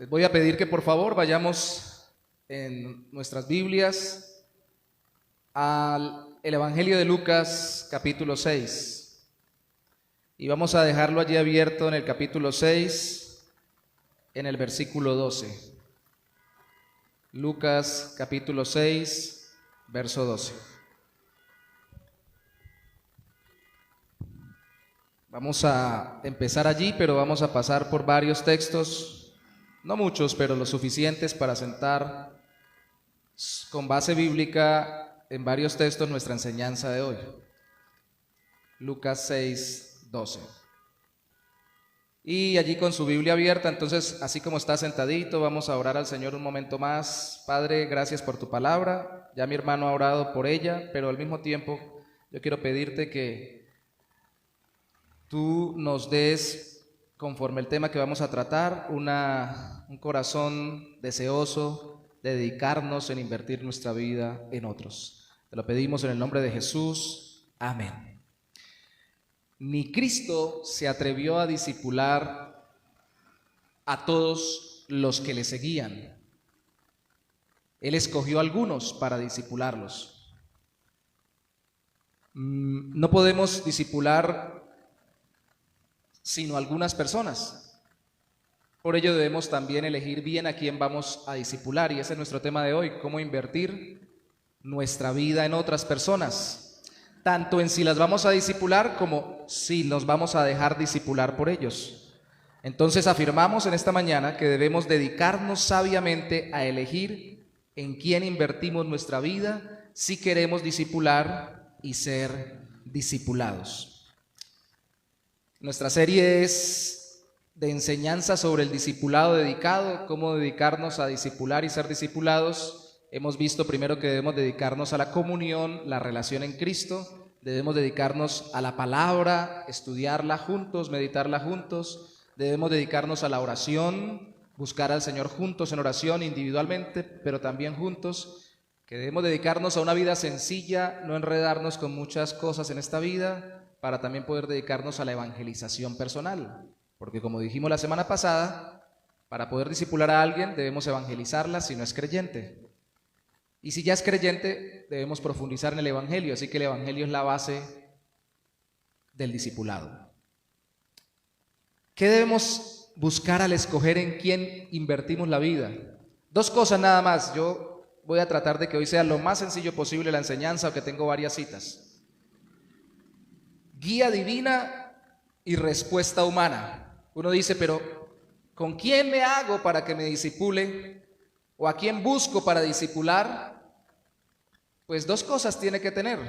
Les voy a pedir que por favor vayamos en nuestras Biblias al Evangelio de Lucas capítulo 6 y vamos a dejarlo allí abierto en el capítulo 6 en el versículo 12. Lucas capítulo 6 verso 12. Vamos a empezar allí, pero vamos a pasar por varios textos, no muchos, pero lo suficientes para sentar con base bíblica en varios textos nuestra enseñanza de hoy. Lucas 6, 12. Y allí con su Biblia abierta, entonces, así como está sentadito, vamos a orar al Señor un momento más. Padre, gracias por tu palabra. Ya mi hermano ha orado por ella, pero al mismo tiempo yo quiero pedirte que tú nos des, conforme el tema que vamos a tratar, un corazón deseoso de dedicarnos en invertir nuestra vida en otros. Te lo pedimos en el nombre de Jesús. Amén. Ni Cristo se atrevió a discipular a todos los que le seguían. Él escogió a algunos para discipularlos. No podemos discipular sino algunas personas. Por ello debemos también elegir bien a quién vamos a discipular, y ese es nuestro tema de hoy: cómo invertir nuestra vida en otras personas, tanto en si las vamos a discipular como si nos vamos a dejar discipular por ellos. Entonces afirmamos en esta mañana que debemos dedicarnos sabiamente a elegir en quién invertimos nuestra vida si queremos discipular y ser discipulados. Nuestra serie es de enseñanza sobre el discipulado dedicado, cómo dedicarnos a discipular y ser discipulados. Hemos visto primero que debemos dedicarnos a la comunión, la relación en Cristo, debemos dedicarnos a la palabra, estudiarla juntos, meditarla juntos, debemos dedicarnos a la oración, buscar al Señor juntos en oración, individualmente, pero también juntos, que debemos dedicarnos a una vida sencilla, no enredarnos con muchas cosas en esta vida, para también poder dedicarnos a la evangelización personal, porque como dijimos la semana pasada, para poder discipular a alguien debemos evangelizarla si no es creyente, y si ya es creyente debemos profundizar en el evangelio, así que el evangelio es la base del discipulado. ¿Qué debemos buscar al escoger en quién invertimos la vida? Dos cosas nada más. Yo voy a tratar de que hoy sea lo más sencillo posible la enseñanza, aunque tengo varias citas. Guía divina y respuesta humana. Uno dice, pero ¿con quién me hago para que me discipule? ¿O a quién busco para discipular? Pues dos cosas tiene que tener: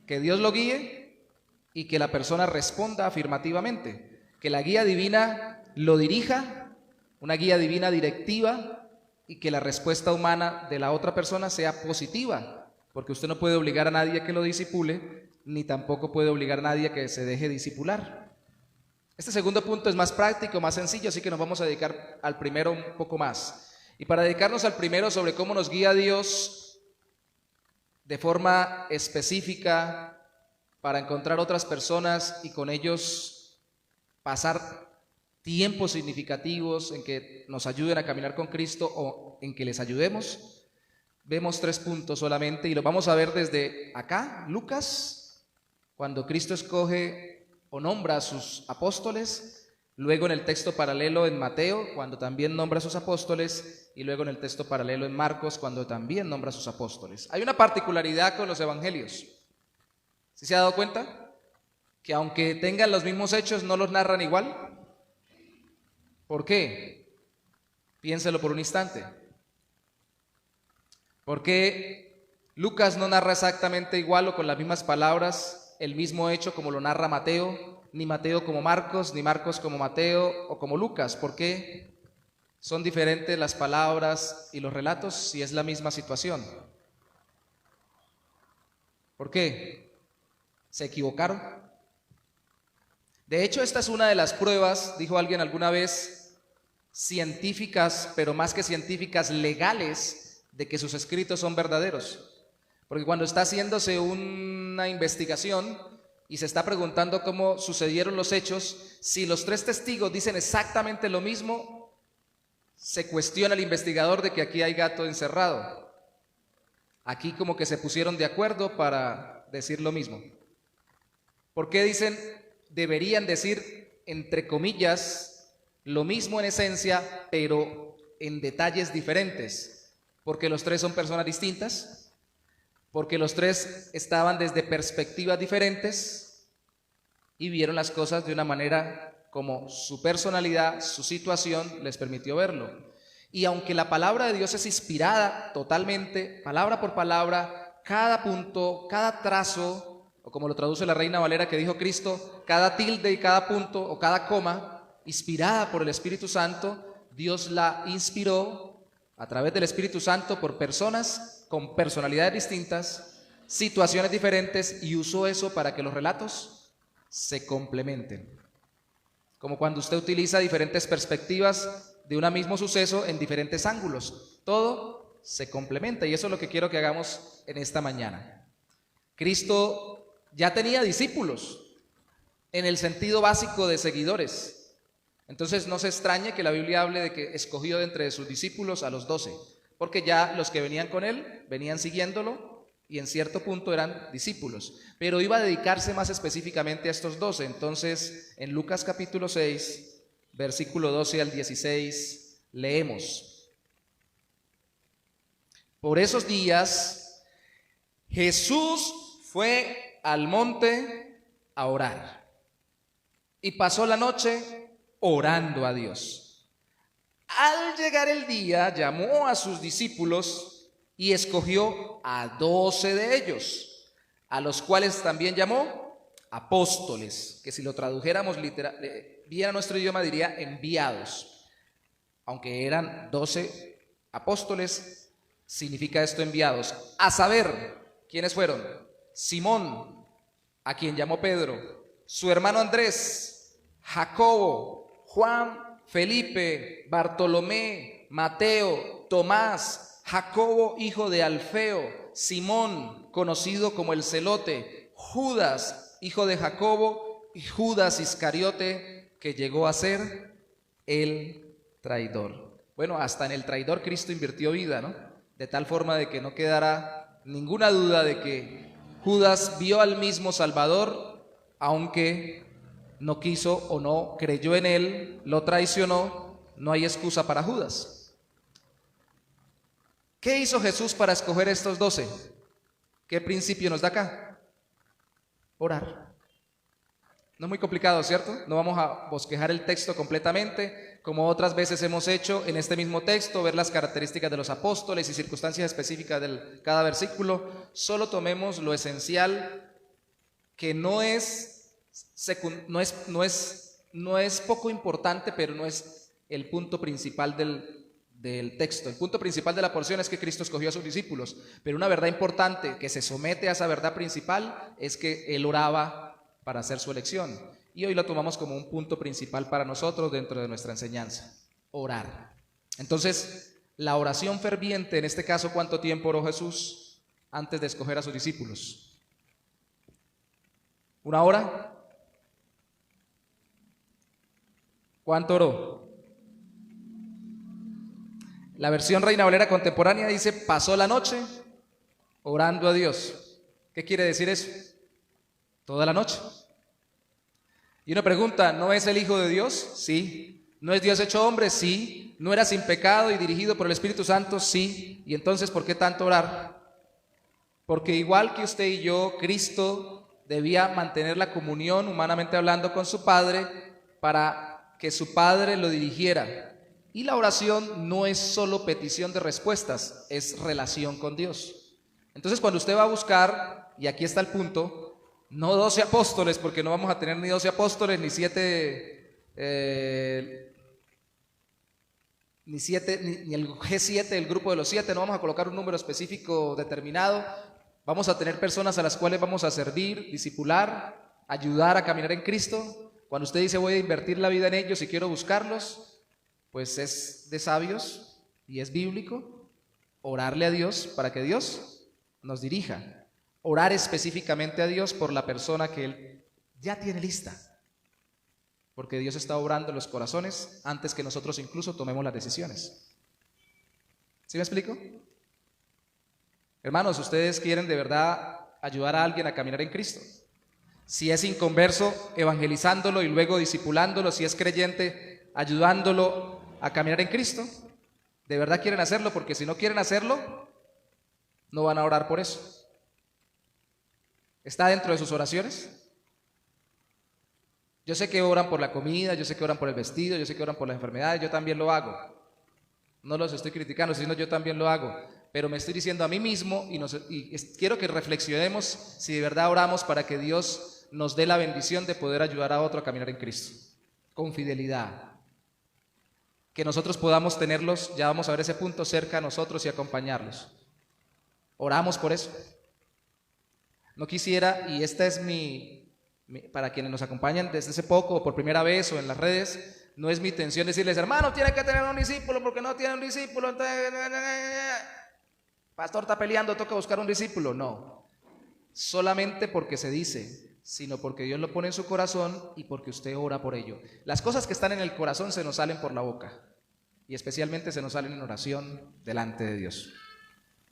que Dios lo guíe y que la persona responda afirmativamente. Que la guía divina lo dirija, una guía divina directiva, y que la respuesta humana de la otra persona sea positiva, porque usted no puede obligar a nadie a que lo discipule, ni tampoco puede obligar a nadie a que se deje discipular. Este segundo punto es más práctico, más sencillo, así que nos vamos a dedicar al primero un poco más. Y para dedicarnos al primero, sobre cómo nos guía Dios de forma específica para encontrar otras personas y con ellos pasar tiempos significativos en que nos ayuden a caminar con Cristo o en que les ayudemos, vemos 3 puntos solamente y los vamos a ver desde acá, Lucas, cuando Cristo escoge o nombra a sus apóstoles, luego en el texto paralelo en Mateo, cuando también nombra a sus apóstoles, y luego en el texto paralelo en Marcos, cuando también nombra a sus apóstoles. Hay una particularidad con los evangelios. ¿Sí se ha dado cuenta? Que aunque tengan los mismos hechos, no los narran igual. ¿Por qué? Piénselo por un instante. ¿Por qué Lucas no narra exactamente igual o con las mismas palabras el mismo hecho como lo narra Mateo, ni Mateo como Marcos, ni Marcos como Mateo o como Lucas? ¿Por qué son diferentes las palabras y los relatos si es la misma situación? ¿Por qué? ¿Se equivocaron? De hecho, esta es una de las pruebas, dijo alguien alguna vez, científicas, pero más que científicas, legales, de que sus escritos son verdaderos. Porque cuando está haciéndose una investigación y se está preguntando cómo sucedieron los hechos, si los 3 testigos dicen exactamente lo mismo, se cuestiona el investigador de que aquí hay gato encerrado. Aquí como que se pusieron de acuerdo para decir lo mismo. ¿Por qué dicen, deberían decir, entre comillas, lo mismo en esencia, pero en detalles diferentes? Porque los tres son personas distintas, porque los tres estaban desde perspectivas diferentes y vieron las cosas de una manera como su personalidad, su situación les permitió verlo. Y aunque la palabra de Dios es inspirada totalmente, palabra por palabra, cada punto, cada trazo, o como lo traduce la Reina Valera que dijo Cristo, cada tilde y cada punto o cada coma, inspirada por el Espíritu Santo, Dios la inspiró a través del Espíritu Santo por personas con personalidades distintas, situaciones diferentes, y usó eso para que los relatos se complementen. Como cuando usted utiliza diferentes perspectivas de un mismo suceso en diferentes ángulos. Todo se complementa y eso es lo que quiero que hagamos en esta mañana. Cristo ya tenía discípulos en el sentido básico de seguidores. Entonces no se extrañe que la Biblia hable de que escogió de entre sus discípulos a los 12, porque ya los que venían con él venían siguiéndolo y en cierto punto eran discípulos, pero iba a dedicarse más específicamente a estos 12. Entonces, en Lucas capítulo 6, versículo 12 al 16, leemos: Por esos días, Jesús fue al monte a orar y pasó la noche orando a Dios. Al llegar el día, llamó a sus discípulos y escogió a 12 de ellos, a los cuales también llamó apóstoles, que si lo tradujéramos bien a nuestro idioma diría enviados. Aunque eran 12 apóstoles, significa esto enviados. A saber, ¿quiénes fueron? Simón, a quien llamó Pedro, su hermano Andrés, Jacobo, Juan, Felipe, Bartolomé, Mateo, Tomás, Jacobo, hijo de Alfeo, Simón, conocido como el Celote, Judas, hijo de Jacobo, y Judas Iscariote, que llegó a ser el traidor. Bueno, hasta en el traidor Cristo invirtió vida, ¿no? De tal forma de que no quedará ninguna duda de que Judas vio al mismo Salvador, aunque no quiso o no creyó en él, lo traicionó, no hay excusa para Judas. ¿Qué hizo Jesús para escoger estos 12? ¿Qué principio nos da acá? Orar. No es muy complicado, ¿cierto? No vamos a bosquejar el texto completamente, como otras veces hemos hecho en este mismo texto, ver las características de los apóstoles y circunstancias específicas de cada versículo. Solo tomemos lo esencial, que no es poco importante, pero no es el punto principal del texto. El punto principal de la porción es que Cristo escogió a sus discípulos, pero una verdad importante que se somete a esa verdad principal es que Él oraba para hacer su elección, y hoy lo tomamos como un punto principal para nosotros dentro de nuestra enseñanza: orar. Entonces, la oración ferviente, en este caso, ¿cuánto tiempo oró Jesús antes de escoger a sus discípulos? ¿1 hora? ¿Cuánto oró? La versión Reina Valera contemporánea dice: pasó la noche orando a Dios. ¿Qué quiere decir eso? Toda la noche. Y uno pregunta, ¿no es el Hijo de Dios? Sí. ¿No es Dios hecho hombre? Sí. ¿No era sin pecado y dirigido por el Espíritu Santo? Sí. ¿Y entonces por qué tanto orar? Porque igual que usted y yo, Cristo debía mantener la comunión, humanamente hablando, con su Padre para que su Padre lo dirigiera. Y la oración no es solo petición de respuestas, es relación con Dios. Entonces, cuando usted va a buscar, y aquí está el punto, no 12 apóstoles, porque no vamos a tener ni 12 apóstoles, ni 7, ni el G7, el grupo de los 7, no vamos a colocar un número específico determinado. Vamos a tener personas a las cuales vamos a servir, discipular, ayudar a caminar en Cristo. Cuando usted dice voy a invertir la vida en ellos y quiero buscarlos, pues es de sabios y es bíblico orarle a Dios para que Dios nos dirija. Orar específicamente a Dios por la persona que Él ya tiene lista. porque Dios está obrando en los corazones antes que nosotros incluso tomemos las decisiones. ¿Sí me explico? Hermanos, ¿ustedes quieren de verdad ayudar a alguien a caminar en Cristo? Si es inconverso, evangelizándolo y luego discipulándolo. Si es creyente, ayudándolo a caminar en Cristo. ¿De verdad quieren hacerlo? Porque si no quieren hacerlo, no van a orar por eso. ¿Está dentro de sus oraciones? Yo sé que oran por la comida, yo sé que oran por el vestido, yo sé que oran por las enfermedades, yo también lo hago. No los estoy criticando, sino yo también lo hago. Pero me estoy diciendo a mí mismo y quiero que reflexionemos si de verdad oramos para que Dios nos dé la bendición de poder ayudar a otro a caminar en Cristo, con fidelidad. Que nosotros podamos tenerlos, ya vamos a ver ese punto, cerca a nosotros y acompañarlos. Oramos por eso. No quisiera, y esta es para quienes nos acompañan desde hace poco o por primera vez o en las redes, no es mi intención decirles, hermano, tiene que tener un discípulo porque no tiene un discípulo, entonces, pastor está peleando, toca buscar un discípulo. No, solamente porque se dice, sino porque Dios lo pone en su corazón y porque usted ora por ello. Las cosas que están en el corazón se nos salen por la boca y especialmente se nos salen en oración delante de Dios.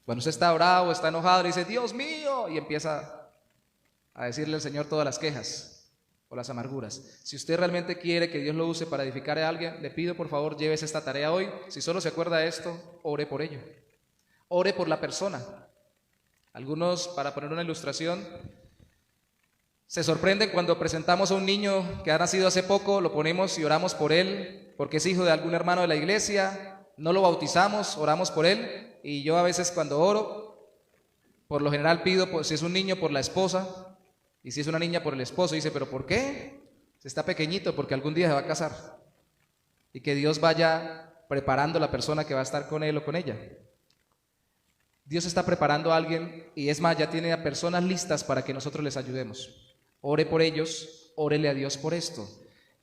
Cuando usted está bravo, está enojado, le dice, Dios mío, y empieza a decirle al Señor todas las quejas o las amarguras. Si usted realmente quiere que Dios lo use para edificar a alguien, le pido por favor, llévese esta tarea hoy. Si solo se acuerda de esto, ore por ello. Ore por la persona. Algunos, para poner una ilustración, se sorprenden cuando presentamos a un niño que ha nacido hace poco, lo ponemos y oramos por él, porque es hijo de algún hermano de la iglesia, no lo bautizamos, oramos por él, y yo a veces cuando oro, por lo general pido, pues, si es un niño, por la esposa, y si es una niña, por el esposo. Dice, ¿pero por qué? Si está pequeñito, porque algún día se va a casar. Y que Dios vaya preparando a la persona que va a estar con él o con ella. Dios está preparando a alguien, y es más, ya tiene a personas listas para que nosotros les ayudemos. Ore por ellos, órele a Dios por esto.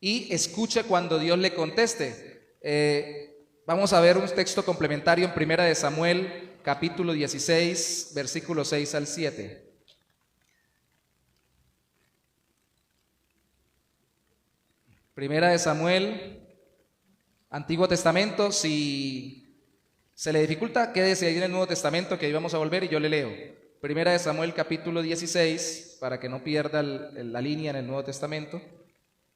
Y escuche cuando Dios le conteste. Vamos a ver un texto complementario en 1 de Samuel, capítulo 16, versículos 6 al 7. Primera de Samuel, Antiguo Testamento. Si se le dificulta, quédese ahí en el Nuevo Testamento, que ahí vamos a volver y yo le leo. Primera de Samuel, capítulo 16, para que no pierda la línea en el Nuevo Testamento.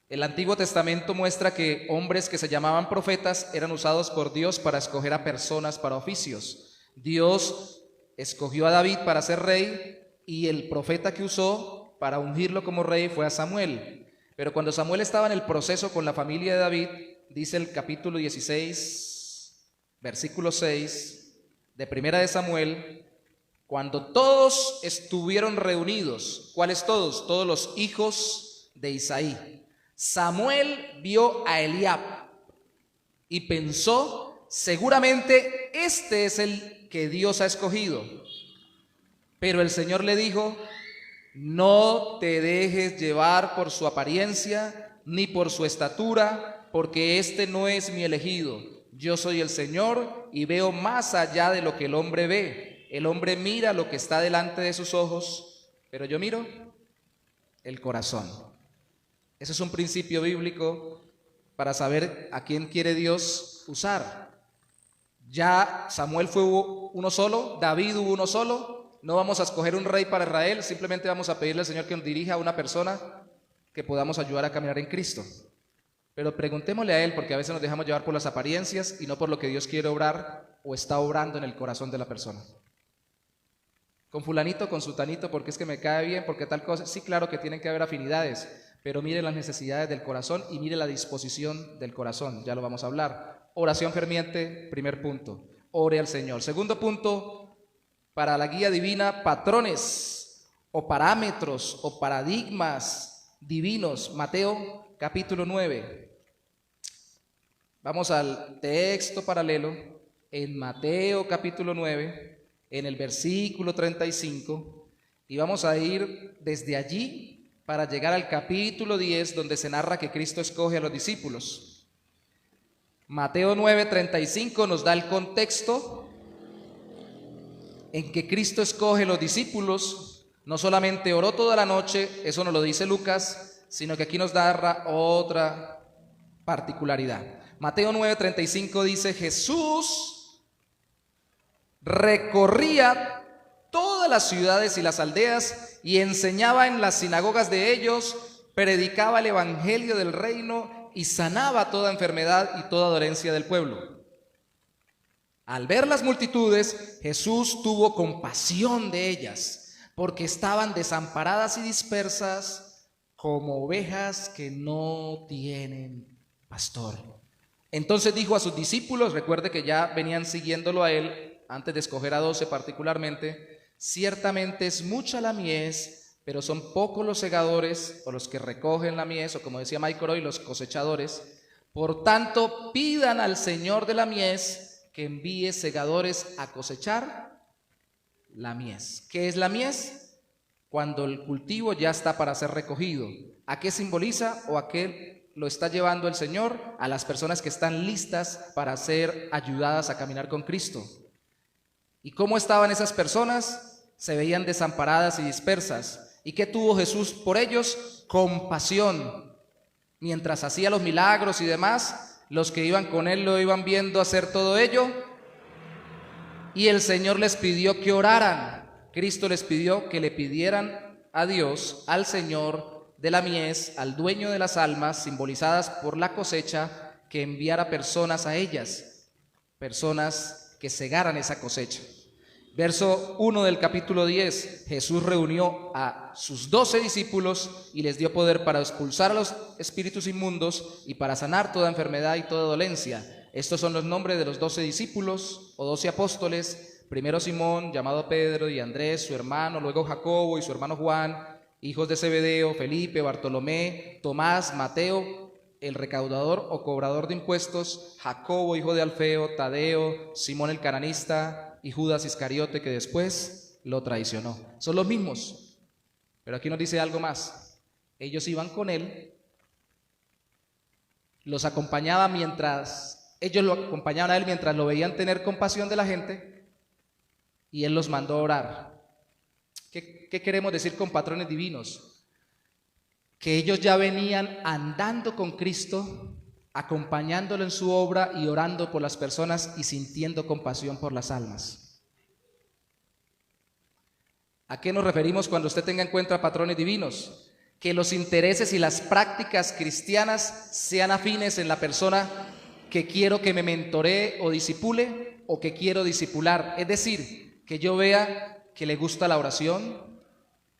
El Antiguo Testamento muestra que hombres que se llamaban profetas eran usados por Dios para escoger a personas para oficios. Dios escogió a David para ser rey, y el profeta que usó para ungirlo como rey fue a Samuel. Pero cuando Samuel estaba en el proceso con la familia de David, dice el capítulo 16, versículo 6 de Primera de Samuel, cuando todos estuvieron reunidos, ¿cuáles todos? Todos los hijos de Isaí. Samuel vio a Eliab y pensó, seguramente este es el que Dios ha escogido. Pero el Señor le dijo, no te dejes llevar por su apariencia ni por su estatura, porque este no es mi elegido. Yo soy el Señor y veo más allá de lo que el hombre ve. El hombre mira lo que está delante de sus ojos, pero yo miro el corazón. Ese es un principio bíblico para saber a quién quiere Dios usar. Ya Samuel fue uno solo, David hubo uno solo. No vamos a escoger un rey para Israel, simplemente vamos a pedirle al Señor que nos dirija a una persona que podamos ayudar a caminar en Cristo. Pero preguntémosle a Él, porque a veces nos dejamos llevar por las apariencias y no por lo que Dios quiere obrar o está obrando en el corazón de la persona. Con fulanito, con sutanito, porque es que me cae bien, porque tal cosa. Sí, claro que tienen que haber afinidades, pero mire las necesidades del corazón y mire la disposición del corazón, ya lo vamos a hablar. Oración ferviente, primer punto, ore al Señor. Segundo punto, para la guía divina, patrones o parámetros o paradigmas divinos. Mateo capítulo 9. Vamos al texto paralelo en Mateo capítulo 9, en el versículo 35, y vamos a ir desde allí para llegar al capítulo 10, donde se narra que Cristo escoge a los discípulos. Mateo 9:35 nos da el contexto en que Cristo escoge los discípulos. No solamente oró toda la noche, eso nos lo dice Lucas, sino que aquí nos narra otra particularidad. Mateo 9:35 dice: Jesús recorría todas las ciudades y las aldeas y enseñaba en las sinagogas de ellos, predicaba el evangelio del reino y sanaba toda enfermedad y toda dolencia del pueblo. Al ver las multitudes, Jesús tuvo compasión de ellas, porque estaban desamparadas y dispersas como ovejas que no tienen pastor. Entonces dijo a sus discípulos, recuerde que ya venían siguiéndolo a él, antes de escoger a 12 particularmente: ciertamente es mucha la mies, pero son pocos los segadores, o los que recogen la mies, o como decía Michael hoy, los cosechadores. Por tanto, pidan al Señor de la mies que envíe segadores a cosechar la mies. ¿Qué es la mies? Cuando el cultivo ya está para ser recogido. ¿A qué simboliza o a qué lo está llevando el Señor? A las personas que están listas para ser ayudadas a caminar con Cristo. ¿Y cómo estaban esas personas? Se veían desamparadas y dispersas. ¿Y qué tuvo Jesús por ellos? Compasión. Mientras hacía los milagros y demás, los que iban con él lo iban viendo hacer todo ello, y el Señor les pidió que oraran. Cristo les pidió que le pidieran a Dios, al Señor de la mies, al dueño de las almas, simbolizadas por la cosecha, que enviara personas a ellas, personas que segaran esa cosecha. Verso 1 del capítulo 10, Jesús reunió a sus 12 discípulos y les dio poder para expulsar a los espíritus inmundos y para sanar toda enfermedad y toda dolencia. Estos son los nombres de los 12 discípulos o 12 apóstoles: primero Simón, llamado Pedro, y Andrés, su hermano, luego Jacobo y su hermano Juan, hijos de Zebedeo, Felipe, Bartolomé, Tomás, Mateo, el recaudador o cobrador de impuestos, Jacobo, hijo de Alfeo, Tadeo, Simón el cananista, y Judas Iscariote, que después lo traicionó. Son los mismos, pero aquí nos dice algo más. Ellos iban con él, los acompañaba mientras, ellos lo acompañaban a él mientras lo veían tener compasión de la gente, y él los mandó a orar. ¿Qué queremos decir con patrones divinos? Que ellos ya venían andando con Cristo, acompañándolo en su obra y orando por las personas y sintiendo compasión por las almas. ¿A qué nos referimos cuando usted tenga en cuenta patrones divinos? Que los intereses y las prácticas cristianas sean afines en la persona que quiero que me mentoree o disipule, o que quiero disipular. Es decir, que yo vea que le gusta la oración,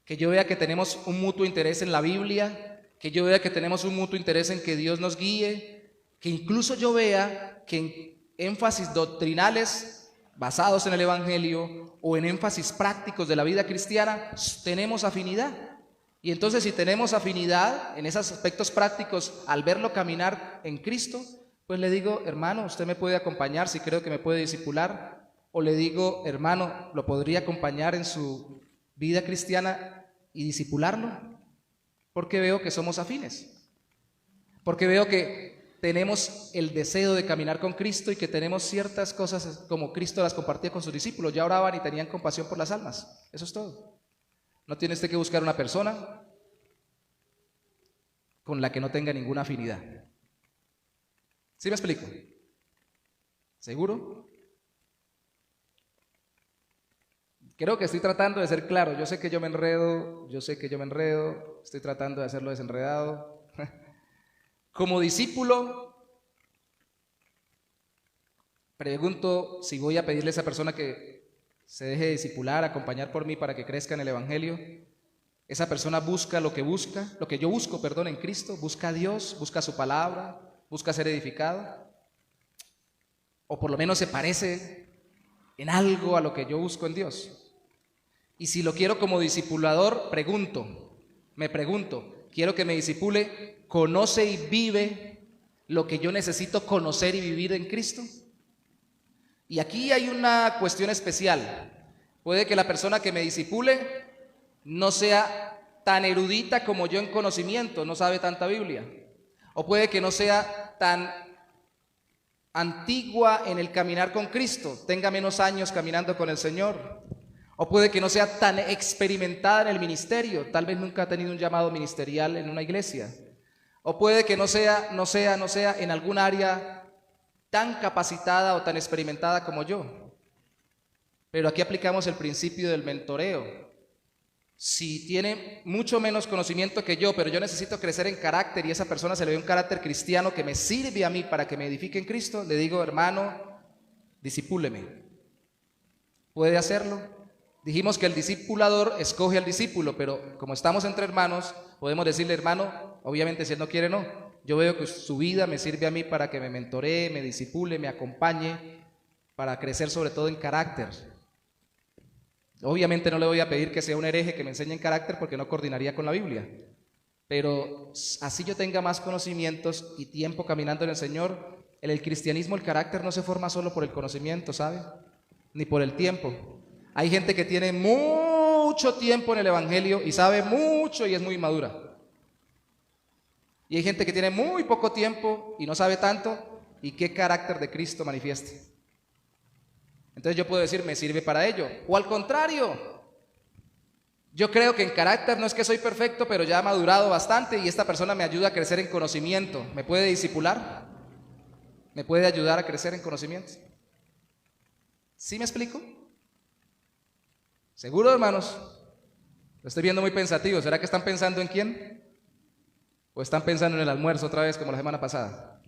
que yo vea que tenemos un mutuo interés en la Biblia, que yo vea que tenemos un mutuo interés en que Dios nos guíe, que incluso yo vea que en énfasis doctrinales basados en el Evangelio o en énfasis prácticos de la vida cristiana tenemos afinidad. Y entonces, si tenemos afinidad en esos aspectos prácticos, al verlo caminar en Cristo, pues le digo: hermano, usted me puede acompañar si creo que me puede discipular. O le digo: hermano, ¿lo podría acompañar en su vida cristiana y discipularlo? Porque veo que somos afines, porque veo que tenemos el deseo de caminar con Cristo y que tenemos ciertas cosas como Cristo las compartía con sus discípulos. Ya oraban y tenían compasión por las almas. Eso es todo. No tiene usted que buscar una persona con la que no tenga ninguna afinidad. ¿Sí me explico? ¿Seguro? Creo que estoy tratando de ser claro. Yo sé que yo me enredo, estoy tratando de hacerlo desenredado. Como discípulo, pregunto si voy a pedirle a esa persona que se deje discipular, acompañar por mí para que crezca en el Evangelio. Esa persona busca lo que yo busco, en Cristo, busca a Dios, busca su palabra, busca ser edificado, o por lo menos se parece en algo a lo que yo busco en Dios. Y si lo quiero como discipulador, me pregunto, quiero que me discipule, ¿conoce y vive lo que yo necesito conocer y vivir en Cristo? Y aquí hay una cuestión especial. Puede que la persona que me discipule no sea tan erudita como yo en conocimiento, no sabe tanta Biblia. O puede que no sea tan antigua en el caminar con Cristo, tenga menos años caminando con el Señor. O puede que no sea tan experimentada en el ministerio, tal vez nunca ha tenido un llamado ministerial en una iglesia. O puede que no sea en algún área tan capacitada o tan experimentada como yo. Pero aquí aplicamos el principio del mentoreo. Si tiene mucho menos conocimiento que yo, pero yo necesito crecer en carácter y esa persona se le ve un carácter cristiano que me sirve a mí para que me edifique en Cristo, le digo, hermano, discípuleme. ¿Puede hacerlo? Dijimos que el discipulador escoge al discípulo, pero como estamos entre hermanos, podemos decirle, hermano, obviamente si él no quiere, no. Yo veo que su vida me sirve a mí para que me mentoree, me discipule, me acompañe, para crecer sobre todo en carácter. Obviamente no le voy a pedir que sea un hereje que me enseñe en carácter porque no coordinaría con la Biblia. Pero así yo tenga más conocimientos y tiempo caminando en el Señor, en el cristianismo el carácter no se forma solo por el conocimiento, ¿sabe? Ni por el tiempo. Hay gente que tiene mucho tiempo en el Evangelio y sabe mucho y es muy madura. Y hay gente que tiene muy poco tiempo y no sabe tanto y qué carácter de Cristo manifiesta. Entonces yo puedo decir, me sirve para ello. O al contrario, yo creo que en carácter no es que soy perfecto, pero ya he madurado bastante y esta persona me ayuda a crecer en conocimiento. ¿Me puede discipular? ¿Me puede ayudar a crecer en conocimiento? ¿Sí me explico? ¿Seguro, hermanos? Lo estoy viendo muy pensativo. ¿Será que están pensando en quién? ¿O están pensando en el almuerzo otra vez como la semana pasada?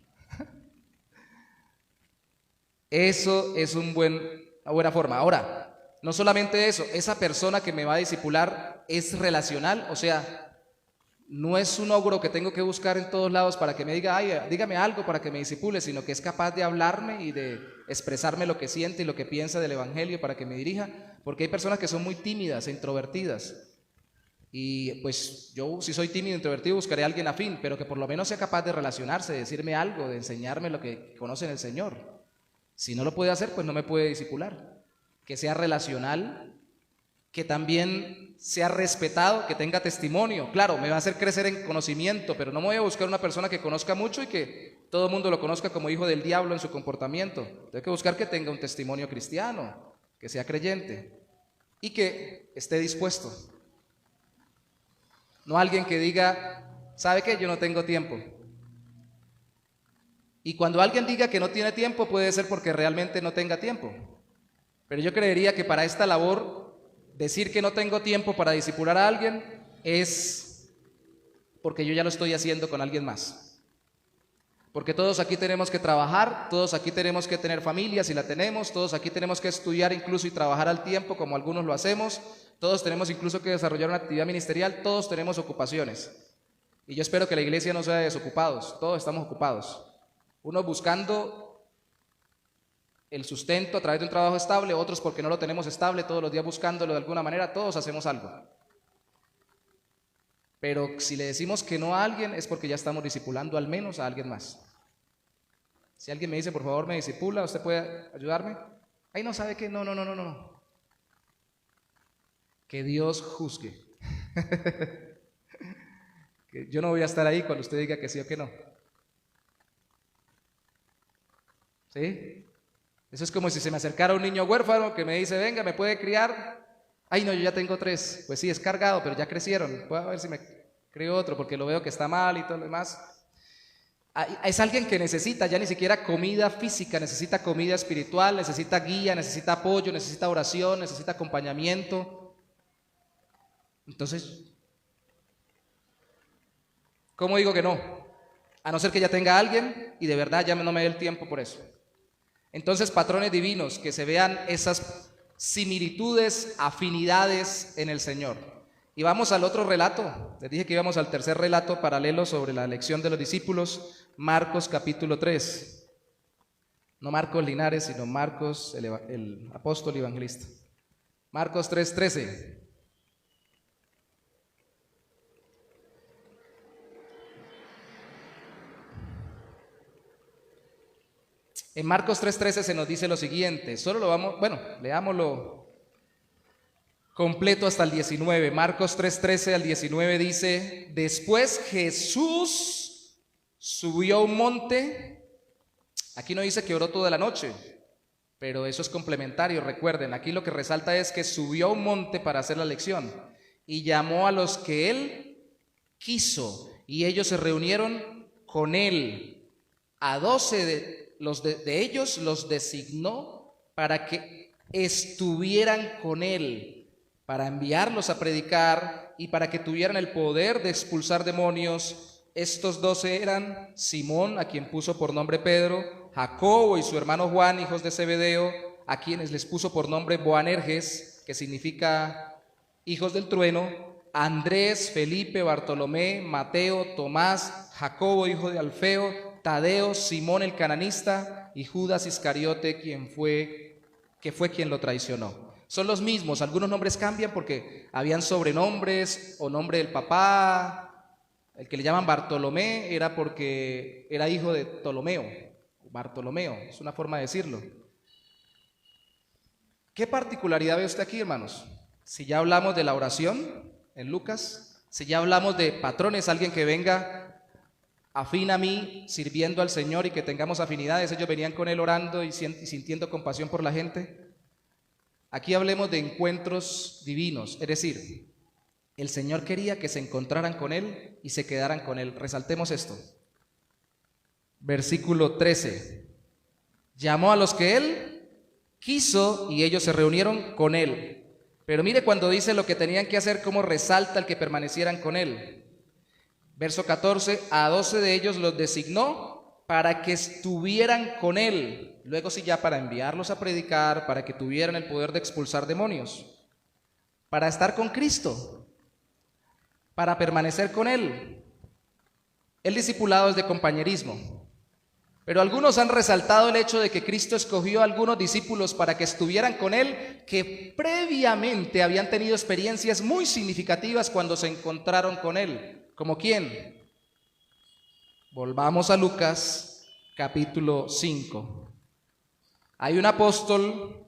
Eso es una buena forma. Ahora, no solamente eso, esa persona que me va a discipular es relacional, o sea, no es un ogro que tengo que buscar en todos lados para que me diga, ay, dígame algo para que me discipule, sino que es capaz de hablarme y de expresarme lo que siente y lo que piensa del Evangelio para que me dirija, porque hay personas que son muy tímidas e introvertidas. Y pues yo, si soy tímido e introvertido, buscaré a alguien afín, pero que por lo menos sea capaz de relacionarse, de decirme algo, de enseñarme lo que conoce en el Señor. Si no lo puede hacer, pues no me puede discipular. Que sea relacional, que también sea respetado, que tenga testimonio. Claro, me va a hacer crecer en conocimiento, pero no me voy a buscar una persona que conozca mucho y que todo el mundo lo conozca como hijo del diablo en su comportamiento. Tengo que buscar que tenga un testimonio cristiano, que sea creyente y que esté dispuesto. No alguien que diga, ¿sabe qué? Yo no tengo tiempo. Y cuando alguien diga que no tiene tiempo, puede ser porque realmente no tenga tiempo. Pero yo creería que para esta labor, decir que no tengo tiempo para discipular a alguien es porque yo ya lo estoy haciendo con alguien más. Porque todos aquí tenemos que trabajar, todos aquí tenemos que tener familia si la tenemos, todos aquí tenemos que estudiar incluso y trabajar al tiempo como algunos lo hacemos, todos tenemos incluso que desarrollar una actividad ministerial, todos tenemos ocupaciones. Y yo espero que la iglesia no sea de desocupados, todos estamos ocupados. Unos buscando el sustento a través de un trabajo estable, otros porque no lo tenemos estable, todos los días buscándolo de alguna manera, todos hacemos algo. Pero si le decimos que no a alguien es porque ya estamos discipulando al menos a alguien más. Si alguien me dice, por favor me discipula, ¿usted puede ayudarme? Ay, no, ¿sabe qué? No. Que Dios juzgue. Que yo no voy a estar ahí cuando usted diga que sí o que no. ¿Sí? Eso es como si se me acercara un niño huérfano que me dice, venga, ¿me puede criar? Ay, no, yo ya tengo 3. Pues sí, es cargado, pero ya crecieron. Voy a ver si me crío otro porque lo veo que está mal y todo lo demás. Es alguien que necesita ya ni siquiera comida física, necesita comida espiritual, necesita guía, necesita apoyo, necesita oración, necesita acompañamiento. Entonces, ¿cómo digo que no? A no ser que ya tenga alguien y de verdad ya no me dé el tiempo por eso. Entonces, patrones divinos, que se vean esas similitudes, afinidades en el Señor. Y vamos al otro relato. Les dije que íbamos al tercer relato paralelo sobre la elección de los discípulos, Marcos capítulo 3. No Marcos Linares, sino Marcos, el apóstol evangelista. Marcos 3:13. En Marcos 3:13 se nos dice lo siguiente, leámoslo completo hasta el 19. Marcos 3:13 al 19 dice, después Jesús subió a un monte, aquí no dice que oró toda la noche, pero eso es complementario, recuerden, aquí lo que resalta es que subió a un monte para hacer la lección y llamó a los que él quiso y ellos se reunieron con él a 12 de ellos, los designó para que estuvieran con él, para enviarlos a predicar y para que tuvieran el poder de expulsar demonios. Estos 12 eran Simón, a quien puso por nombre Pedro, Jacobo y su hermano Juan, hijos de Zebedeo, a quienes les puso por nombre Boanerges, que significa hijos del trueno, Andrés, Felipe, Bartolomé, Mateo, Tomás, Jacobo, hijo de Alfeo, Tadeo, Simón el cananista y Judas Iscariote, que fue quien lo traicionó. Son los mismos, algunos nombres cambian porque habían sobrenombres o nombre del papá. El que le llaman Bartolomé era porque era hijo de Ptolomeo. Bartolomeo, es una forma de decirlo. ¿Qué particularidad ve usted aquí, hermanos? Si ya hablamos de la oración en Lucas, si ya hablamos de patrones, alguien que venga afín a mí, sirviendo al Señor y que tengamos afinidades, ellos venían con él orando y sintiendo compasión por la gente. Aquí hablemos de encuentros divinos, es decir, el Señor quería que se encontraran con él y se quedaran con él. Resaltemos esto. Versículo 13. Llamó a los que él quiso y ellos se reunieron con él. Pero mire cuando dice lo que tenían que hacer, cómo resalta el que permanecieran con él. Verso 14, a 12 de ellos los designó para que estuvieran con él. Luego sí ya para enviarlos a predicar, para que tuvieran el poder de expulsar demonios. Para estar con Cristo, para permanecer con él. El discipulado es de compañerismo. Pero algunos han resaltado el hecho de que Cristo escogió a algunos discípulos para que estuvieran con él, que previamente habían tenido experiencias muy significativas cuando se encontraron con él. ¿Como quién? Volvamos a Lucas, capítulo 5. Hay un apóstol,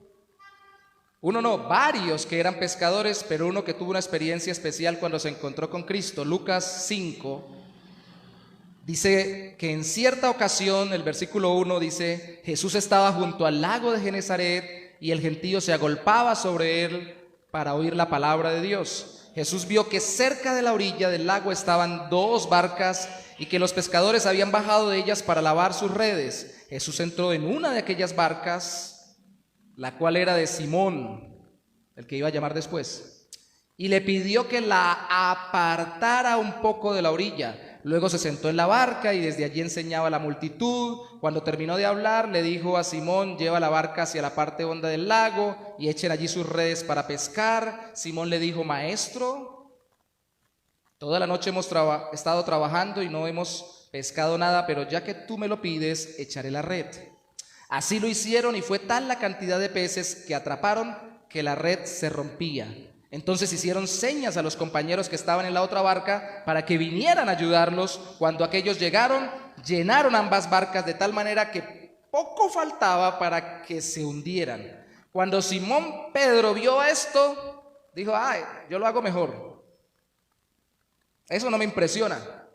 varios que eran pescadores, pero uno que tuvo una experiencia especial cuando se encontró con Cristo. Lucas 5. Dice que en cierta ocasión, el versículo 1 dice, Jesús estaba junto al lago de Genezaret y el gentío se agolpaba sobre él para oír la palabra de Dios. Jesús vio que cerca de la orilla del lago estaban 2 barcas y que los pescadores habían bajado de ellas para lavar sus redes. Jesús entró en una de aquellas barcas, la cual era de Simón, el que iba a llamar después, y le pidió que la apartara un poco de la orilla. Luego se sentó en la barca y desde allí enseñaba a la multitud. Cuando terminó de hablar, le dijo a Simón, lleva la barca hacia la parte honda del lago y echen allí sus redes para pescar. Simón le dijo, maestro, toda la noche hemos estado trabajando y no hemos pescado nada, pero ya que tú me lo pides, echaré la red. Así lo hicieron y fue tal la cantidad de peces que atraparon que la red se rompía. Entonces hicieron señas a los compañeros que estaban en la otra barca para que vinieran a ayudarlos. Cuando aquellos llegaron, llenaron ambas barcas de tal manera que poco faltaba para que se hundieran. Cuando Simón Pedro vio esto, dijo, yo lo hago mejor. Eso no me impresiona.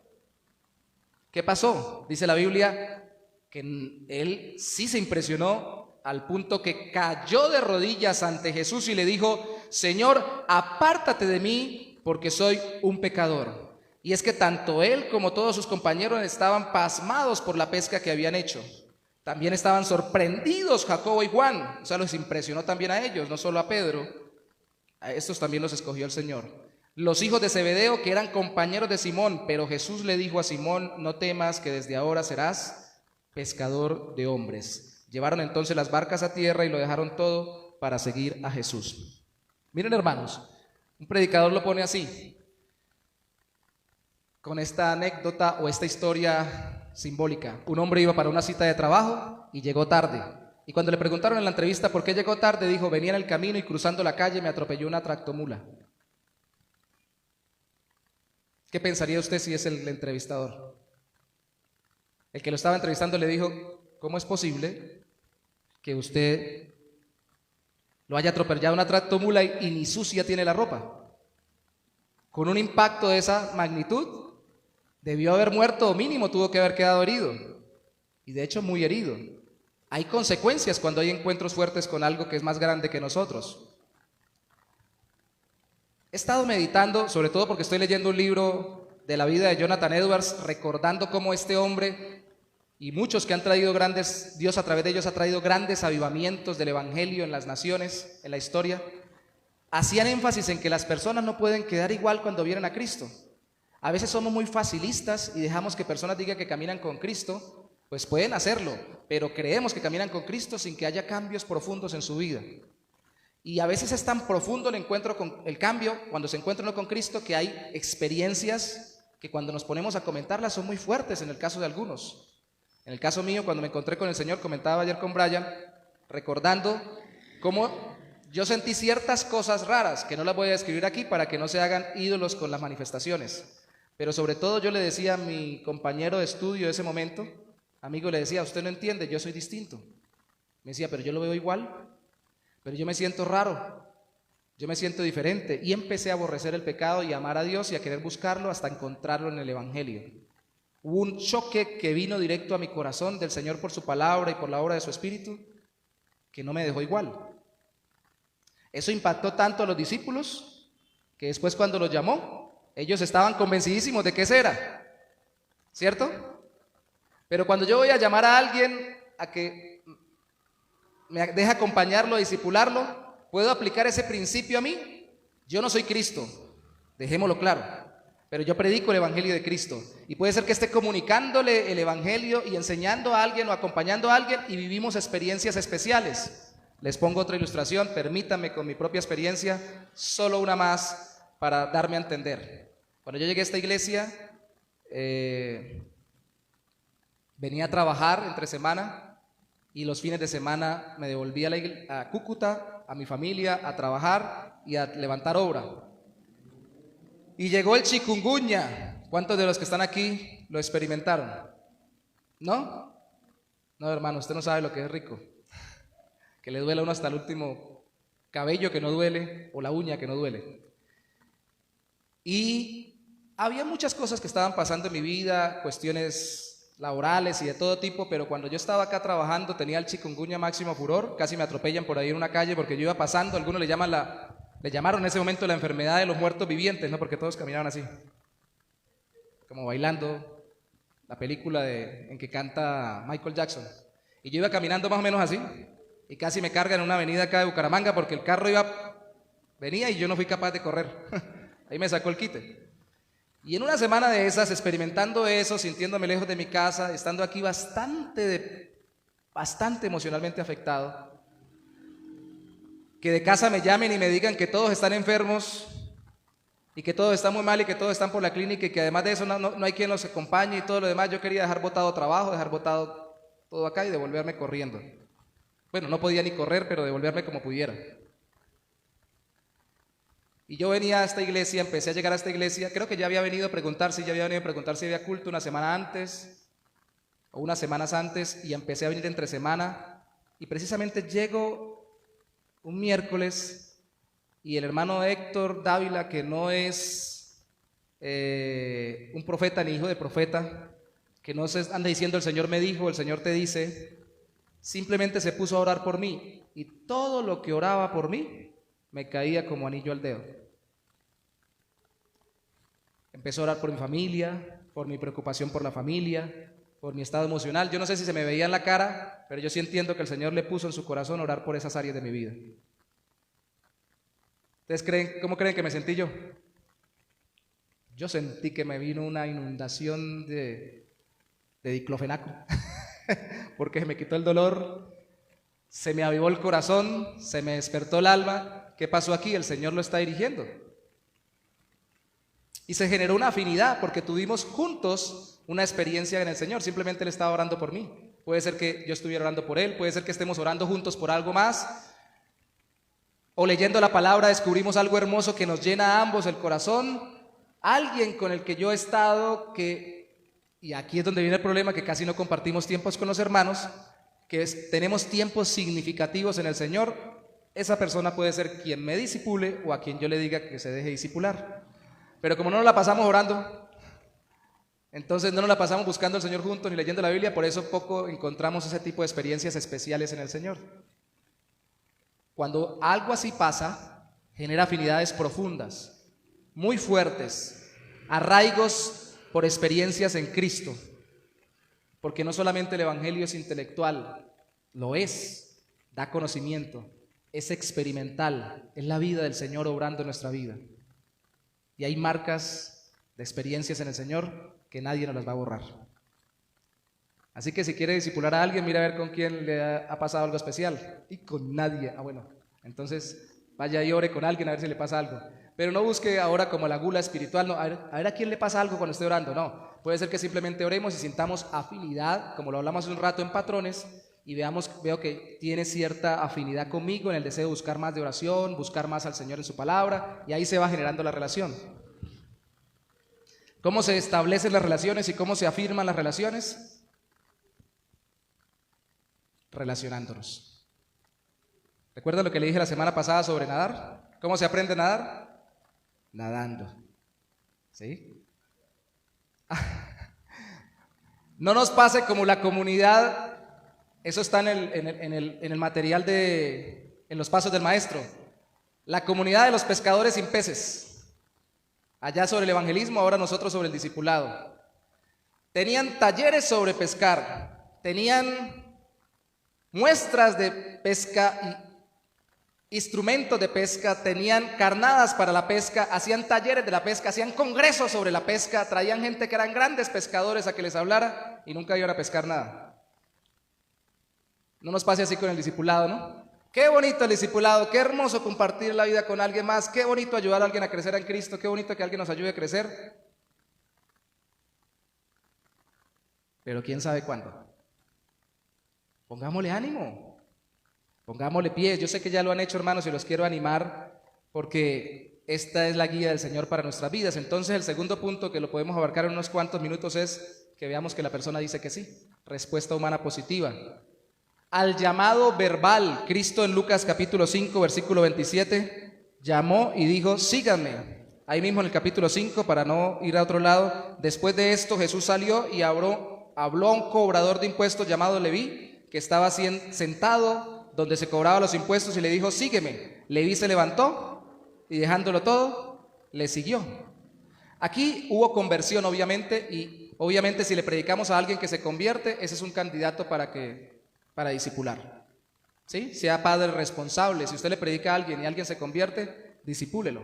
¿Qué pasó? Dice la Biblia que él sí se impresionó al punto que cayó de rodillas ante Jesús y le dijo, Señor, apártate de mí porque soy un pecador. Y es que tanto él como todos sus compañeros estaban pasmados por la pesca que habían hecho. También estaban sorprendidos Jacobo y Juan, o sea, los impresionó también a ellos, no solo a Pedro. A estos también los escogió el Señor. Los hijos de Zebedeo, que eran compañeros de Simón, pero Jesús le dijo a Simón, no temas que desde ahora serás pescador de hombres. Llevaron entonces las barcas a tierra y lo dejaron todo para seguir a Jesús. Miren, hermanos, un predicador lo pone así, con esta anécdota o esta historia simbólica. Un hombre iba para una cita de trabajo y llegó tarde. Y cuando le preguntaron en la entrevista por qué llegó tarde, dijo, venía en el camino y cruzando la calle me atropelló una tractomula. ¿Qué pensaría usted si es el entrevistador? El que lo estaba entrevistando le dijo, ¿cómo es posible que usted lo haya atropellado una tractomula y ni sucia tiene la ropa? Con un impacto de esa magnitud, debió haber muerto o mínimo tuvo que haber quedado herido. Y de hecho muy herido. Hay consecuencias cuando hay encuentros fuertes con algo que es más grande que nosotros. He estado meditando, sobre todo porque estoy leyendo un libro de la vida de Jonathan Edwards, recordando cómo este hombre y muchos que han traído grandes, Dios a través de ellos ha traído grandes avivamientos del evangelio en las naciones, en la historia, hacían énfasis en que las personas no pueden quedar igual cuando vienen a Cristo. A veces somos muy facilistas y dejamos que personas digan que caminan con Cristo, pues pueden hacerlo, pero creemos que caminan con Cristo sin que haya cambios profundos en su vida. Y a veces es tan profundo el encuentro con el cambio, cuando se encuentra uno con Cristo, que hay experiencias que cuando nos ponemos a comentarlas son muy fuertes en el caso de algunos. En el caso mío, cuando me encontré con el Señor, comentaba ayer con Brian, recordando cómo yo sentí ciertas cosas raras, que no las voy a describir aquí para que no se hagan ídolos con las manifestaciones. Pero sobre todo yo le decía a mi compañero de estudio de ese momento, amigo, le decía, usted no entiende, yo soy distinto. Me decía, pero yo lo veo igual, pero yo me siento raro, yo me siento diferente. Y empecé a aborrecer el pecado y a amar a Dios y a querer buscarlo hasta encontrarlo en el Evangelio. Hubo un choque que vino directo a mi corazón del Señor por su palabra y por la obra de su Espíritu, que no me dejó igual. Eso impactó tanto a los discípulos, que después cuando los llamó, ellos estaban convencidísimos de que ese era, ¿cierto? Pero cuando yo voy a llamar a alguien a que me deje acompañarlo, a discipularlo, ¿puedo aplicar ese principio a mí? Yo no soy Cristo, dejémoslo claro, pero yo predico el Evangelio de Cristo. Y puede ser que esté comunicándole el Evangelio y enseñando a alguien o acompañando a alguien y vivimos experiencias especiales. Les pongo otra ilustración, permítanme con mi propia experiencia, solo una más para darme a entender. Cuando yo llegué a esta iglesia, venía a trabajar entre semana y los fines de semana me devolví a Cúcuta, a mi familia, a trabajar y a levantar obra. Y llegó el chikungunya. ¿Cuántos de los que están aquí lo experimentaron? ¿No? No, hermano, usted no sabe lo que es rico. Que le duele a uno hasta el último cabello que no duele o la uña que no duele. Y había muchas cosas que estaban pasando en mi vida, cuestiones laborales y de todo tipo, pero cuando yo estaba acá trabajando tenía el chikungunya máximo furor, casi me atropellan por ahí en una calle porque yo iba pasando, algunos le llamaron en ese momento la enfermedad de los muertos vivientes, ¿no? Porque todos caminaban así, como bailando, la película en que canta Michael Jackson. Y yo iba caminando más o menos así, y casi me cargan en una avenida acá de Bucaramanga porque el carro venía y yo no fui capaz de correr. Ahí me sacó el quite. Y en una semana de esas, experimentando eso, sintiéndome lejos de mi casa, estando aquí bastante emocionalmente afectado, que de casa me llamen y me digan que todos están enfermos y que todos están muy mal y que todos están por la clínica y que además de eso no hay quien los acompañe y todo lo demás, yo quería dejar botado trabajo, dejar botado todo acá y devolverme corriendo. Bueno, no podía ni correr, pero devolverme como pudiera. Y yo venía a esta iglesia, empecé a llegar a esta iglesia, creo que ya había venido a preguntar si había culto una semana antes o unas semanas antes, y empecé a venir entre semana, y precisamente llego un miércoles y el hermano Héctor Dávila, que no es un profeta ni hijo de profeta, que no se anda diciendo el Señor me dijo, el Señor te dice, simplemente se puso a orar por mí, y todo lo que oraba por mí me caía como anillo al dedo. Empezó a orar por mi familia, por mi preocupación por la familia, por mi estado emocional. Yo no sé si se me veía en la cara, pero yo sí entiendo que el Señor le puso en su corazón orar por esas áreas de mi vida. ¿Ustedes cómo creen que me sentí yo? Yo sentí que me vino una inundación de diclofenaco, porque se me quitó el dolor, se me avivó el corazón, se me despertó el alma. ¿Qué pasó aquí? El Señor lo está dirigiendo. Y se generó una afinidad porque tuvimos juntos una experiencia en el Señor. Simplemente Él estaba orando por mí. Puede ser que yo estuviera orando por Él, puede ser que estemos orando juntos por algo más, o leyendo la palabra descubrimos algo hermoso que nos llena a ambos el corazón. Alguien con el que yo he estado, y aquí es donde viene el problema, que casi no compartimos tiempos con los hermanos, tenemos tiempos significativos en el Señor. Esa persona puede ser quien me discipule o a quien yo le diga que se deje discipular. Pero como no nos la pasamos orando, entonces no nos la pasamos buscando al Señor juntos ni leyendo la Biblia, por eso poco encontramos ese tipo de experiencias especiales en el Señor. Cuando algo así pasa, genera afinidades profundas, muy fuertes, arraigos por experiencias en Cristo, porque no solamente el evangelio es intelectual, lo es, da conocimiento, es experimental, es la vida del Señor obrando en nuestra vida. Y hay marcas de experiencias en el Señor que nadie nos las va a borrar. Así que si quiere discipular a alguien, mira a ver con quién le ha pasado algo especial. Y con nadie. Bueno, entonces vaya y ore con alguien a ver si le pasa algo. Pero no busque ahora como la gula espiritual, no, a ver a quién le pasa algo cuando esté orando, no. Puede ser que simplemente oremos y sintamos afinidad, como lo hablamos un rato en patrones, y veo que tiene cierta afinidad conmigo en el deseo de buscar más de oración, buscar más al Señor en su palabra, y ahí se va generando la relación. ¿Cómo se establecen las relaciones y cómo se afirman las relaciones? Relacionándonos. ¿Recuerdan lo que le dije la semana pasada sobre nadar? ¿Cómo se aprende a nadar? Nadando. ¿Sí? No nos pase como la comunidad, eso está en el material en los pasos del maestro, la comunidad de los pescadores sin peces, allá sobre el evangelismo, ahora nosotros sobre el discipulado. Tenían talleres sobre pescar, tenían muestras de pesca y instrumentos de pesca, tenían carnadas para la pesca, hacían talleres de la pesca, hacían congresos sobre la pesca, traían gente que eran grandes pescadores a que les hablara y nunca iban a pescar nada. No nos pase así con el discipulado, ¿no? Qué bonito el discipulado, qué hermoso compartir la vida con alguien más, qué bonito ayudar a alguien a crecer en Cristo, qué bonito que alguien nos ayude a crecer. Pero quién sabe cuándo. Pongámosle ánimo, pongámosle pies. Yo sé que ya lo han hecho, hermanos, y los quiero animar porque esta es la guía del Señor para nuestras vidas. Entonces el segundo punto, que lo podemos abarcar en unos cuantos minutos, es que veamos que la persona dice que sí. Respuesta humana positiva. Al llamado verbal, Cristo en Lucas capítulo 5, versículo 27, llamó y dijo, síganme. Ahí mismo en el capítulo 5, para no ir a otro lado. Después de esto Jesús salió y habló a un cobrador de impuestos llamado Leví, que estaba sentado donde se cobraba los impuestos, y le dijo, sígueme. Leví se levantó y dejándolo todo, le siguió. Aquí hubo conversión, obviamente, y obviamente si le predicamos a alguien que se convierte, ese es un candidato para discipular. ¿Sí? Sea padre responsable. Si usted le predica a alguien y alguien se convierte, discipúlelo.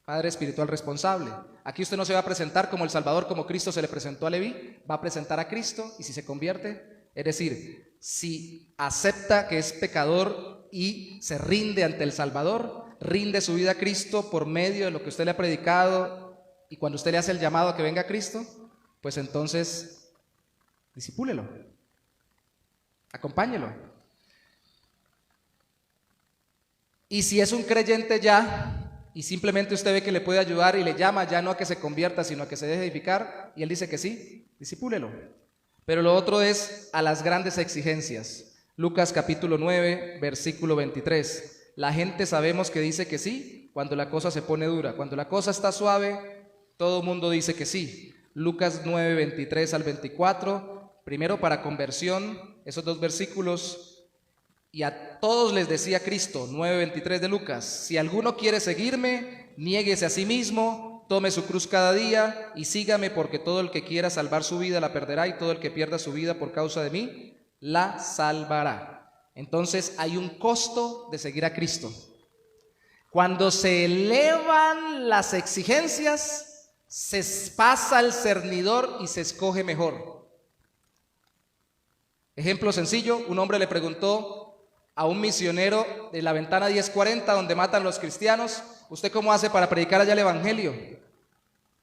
Padre espiritual responsable. Aquí usted no se va a presentar como el Salvador, como Cristo se le presentó a Leví, va a presentar a Cristo, y si se convierte, es decir, si acepta que es pecador y se rinde ante el Salvador, rinde su vida a Cristo por medio de lo que usted le ha predicado, y cuando usted le hace el llamado a que venga a Cristo, pues entonces discipúlelo, acompáñelo. Y si es un creyente ya, y simplemente usted ve que le puede ayudar y le llama ya no a que se convierta, sino a que se deje edificar, y él dice que sí, discipúlelo. Pero lo otro es a las grandes exigencias. Lucas capítulo 9, versículo 23. La gente sabemos que dice que sí cuando la cosa se pone dura. Cuando la cosa está suave, todo el mundo dice que sí. Lucas 9, 23 al 24. Primero para conversión, esos dos versículos. Y a todos les decía Cristo, 9:23 de Lucas, si alguno quiere seguirme, niéguese a sí mismo, tome su cruz cada día y sígame, porque todo el que quiera salvar su vida la perderá, y todo el que pierda su vida por causa de mí la salvará. Entonces hay un costo de seguir a Cristo. Cuando se elevan las exigencias, se pasa el cernidor y se escoge mejor. Ejemplo sencillo, un hombre le preguntó a un misionero de la ventana 1040, donde matan los cristianos, ¿usted cómo hace para predicar allá el evangelio?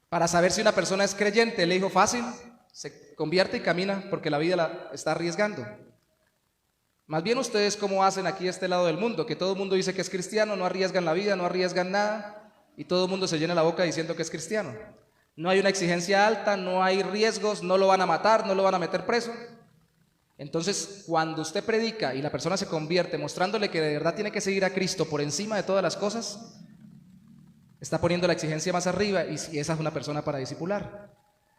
Para saber si una persona es creyente. Le dijo, fácil, se convierte y camina, porque la vida la está arriesgando. Más bien ustedes cómo hacen aquí a este lado del mundo, que todo el mundo dice que es cristiano, no arriesgan la vida, no arriesgan nada, y todo el mundo se llena la boca diciendo que es cristiano. No hay una exigencia alta, no hay riesgos, no lo van a matar, no lo van a meter preso. Entonces, cuando usted predica y la persona se convierte, mostrándole que de verdad tiene que seguir a Cristo por encima de todas las cosas, está poniendo la exigencia más arriba, y esa es una persona para discipular.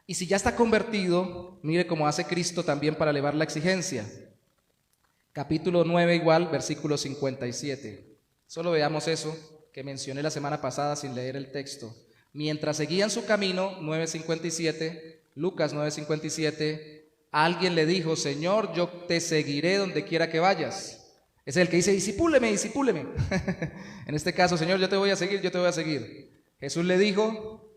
Y si ya está convertido, mire cómo hace Cristo también para elevar la exigencia. Capítulo 9 igual, versículo 57. Solo veamos eso que mencioné la semana pasada sin leer el texto. Mientras seguían su camino, 9:57, Lucas 9:57, alguien le dijo, Señor, yo te seguiré donde quiera que vayas. Es el que dice, disipúleme, disipúleme. En este caso, Señor, yo te voy a seguir, yo te voy a seguir. Jesús le dijo,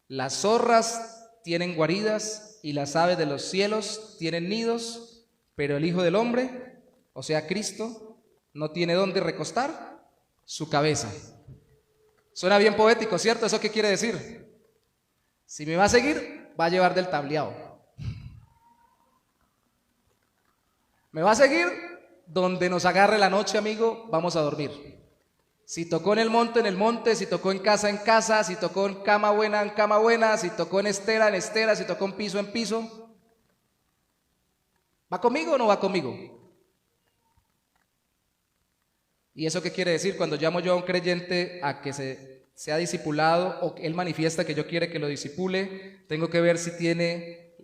las zorras tienen guaridas y las aves de los cielos tienen nidos, pero el Hijo del Hombre, o sea, Cristo, no tiene dónde recostar su cabeza. Suena bien poético, ¿cierto? ¿Eso qué quiere decir? Si me va a seguir, va a llevar del tableado. Me va a seguir donde nos agarre la noche, amigo, vamos a dormir. Si tocó en el monte, si tocó en casa, si tocó en cama buena, si tocó en estera, si tocó en piso. ¿Va conmigo o no va conmigo? ¿Y eso qué quiere decir? Cuando llamo yo a un creyente a que sea discipulado o que él manifiesta que yo quiero que lo discipule, tengo que ver si tiene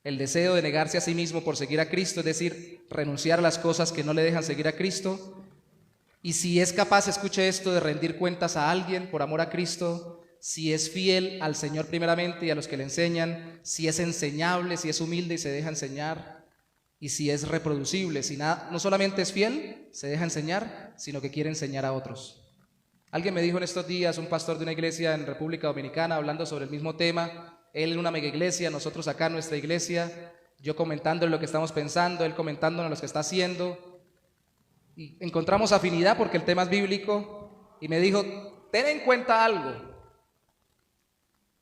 el deseo de negarse a sí mismo por seguir a Cristo, es decir, renunciar a las cosas que no le dejan seguir a Cristo. Y si es capaz, escuche esto, de rendir cuentas a alguien por amor a Cristo, si es fiel al Señor primeramente y a los que le enseñan, si es enseñable, si es humilde y se deja enseñar, y si es reproducible, si no solamente es fiel, se deja enseñar, sino que quiere enseñar a otros. Alguien me dijo en estos días, un pastor de una iglesia en República Dominicana, hablando sobre el mismo tema, él en una mega iglesia, nosotros acá en nuestra iglesia, yo comentándole lo que estamos pensando, él comentándonos lo que está haciendo, y encontramos afinidad porque el tema es bíblico, y me dijo, ten en cuenta algo,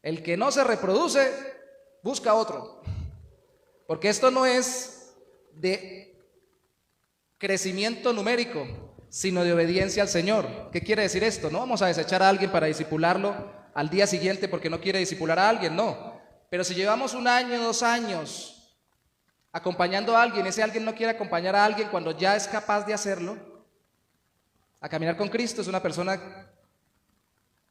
el que no se reproduce, busca otro, porque esto no es de crecimiento numérico, sino de obediencia al Señor. ¿Qué quiere decir esto? No vamos a desechar a alguien para discipularlo al día siguiente porque no quiere discipular a alguien, no. Pero si llevamos 1 año, 2 años acompañando a alguien, ese alguien no quiere acompañar a alguien cuando ya es capaz de hacerlo, a caminar con Cristo, es una persona